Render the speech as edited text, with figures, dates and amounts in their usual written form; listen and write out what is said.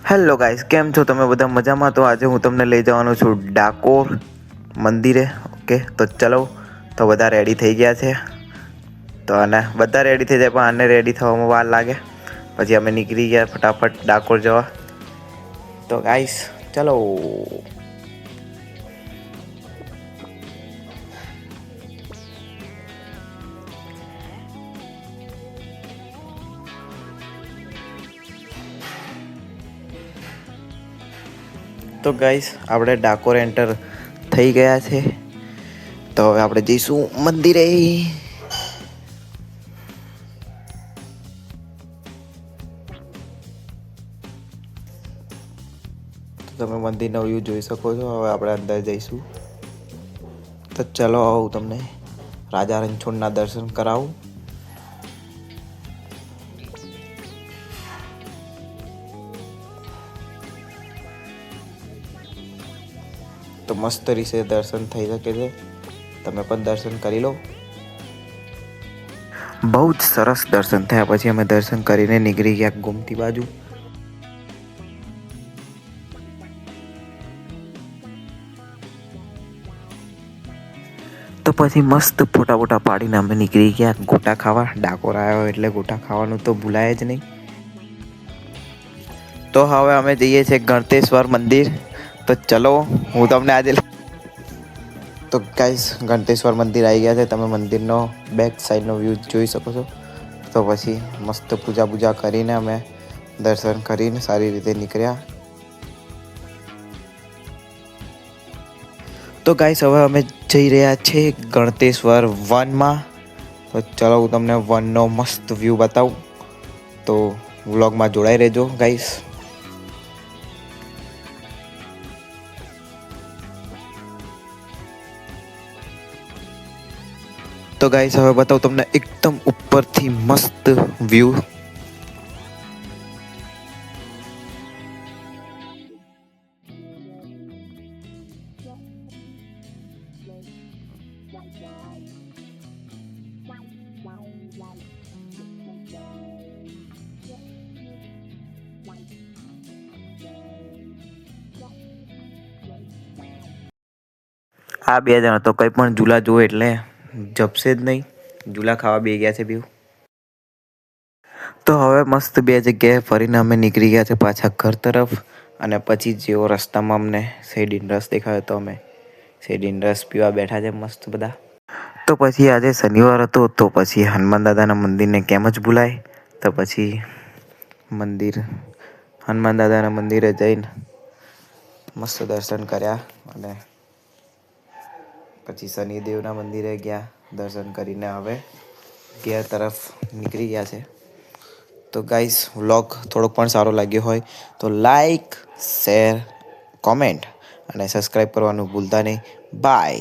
Hello guys, કેમ છો તમે બધા મજામાં? તો આજે હું તમને લઈ જવાનો છું ડાકોર મંદિરે. ઓકે, તો ચલો. તો બધા રેડી થઈ ગયા છે. તો આને બધા રેડી થઈ જાય પણ આને રેડી થવામાં વાર લાગે. પછી અમે નીકળી ગયા ફટાફટ ડાકોર જવા. તો ગાઈસ ચલો. તો ગાઈસ આપણે ડાકોર એન્ટર થઈ ગયા છે. તો હવે આપણે જઈશું મંદિરે. તો તમે મંદિરનો વ્યૂ જોઈ શકો છો. હવે આપણે અંદર જઈશું. તો ચલો આવું તમને રાજા રણછોડના દર્શન કરાવું. તો મસ્ત રીતે દર્શન થઈ શકે છે. તમે પણ દર્શન કરી લો. બહુ જ સરસ દર્શન થયા. પછી અમે દર્શન કરીને નીકળી ગયા ગોમતી બાજુ. તો પછી મસ્ત ફોટા પાડીને અમે નીકળી ગયા ગોટા ખાવા. ડાકોર આવ્યો એટલે ગોટા ખાવાનું તો ભૂલાય જ નહીં. તો હવે અમે જઈએ છીએ ગણતેશ્વર મંદિર. તો ચલો હું તમને આજે તો ગાઈસ ગણતેશ્વર મંદિર આવી ગયા છે. તમે મંદિરનો બેક સાઈડનો વ્યૂ જોઈ શકો છો. તો પછી મસ્ત પૂજા કરીને અમે દર્શન કરીને સારી રીતે નીકળ્યા. તો ગાઈસ હવે અમે જઈ રહ્યા છીએ ગણતેશ્વર વનમાં. તો ચલો હું તમને વનનો મસ્ત વ્યૂ બતાવું. તો વ્લોગમાં જોડાઈ રહેજો ગાઈસ. તો ગાઈસ હવે બતાવું તમને એકદમ ઉપરથી મસ્ત વ્યૂ. આ બે જણા તો કંઈ પણ ઝૂલા જોવે એટલે જપશે જ નહીં. ઝૂલા ખાવા બે ગયા છે બેવ. તો હવે મસ્ત બે જગ્યાએ ફરીને અમે નીકળી ગયા છે પાછા ઘર તરફ. અને પછી જેવો રસ્તામાં અમને શેરડીનો રસ દેખાયો તો અમે શેરડીનો રસ પીવા બેઠા છે મસ્ત બધા. તો પછી આજે શનિવાર હતો તો પછી હનુમાન દાદાના મંદિરને કેમ જ ભૂલાય. તો પછી હનુમાન દાદાના મંદિરે જઈને મસ્ત દર્શન કર્યા. અને પછી શનિદેવના મંદિરે ગયા. દર્શન કરીને હવે ઘેર તરફ નીકળી ગયા છે. તો ગાઈસ વ્લોગ થોડોક પણ સારો લાગ્યો હોય તો લાઈક, શેર, કોમેન્ટ અને સબસ્ક્રાઈબ કરવાનું ભૂલતા નહીં. બાય.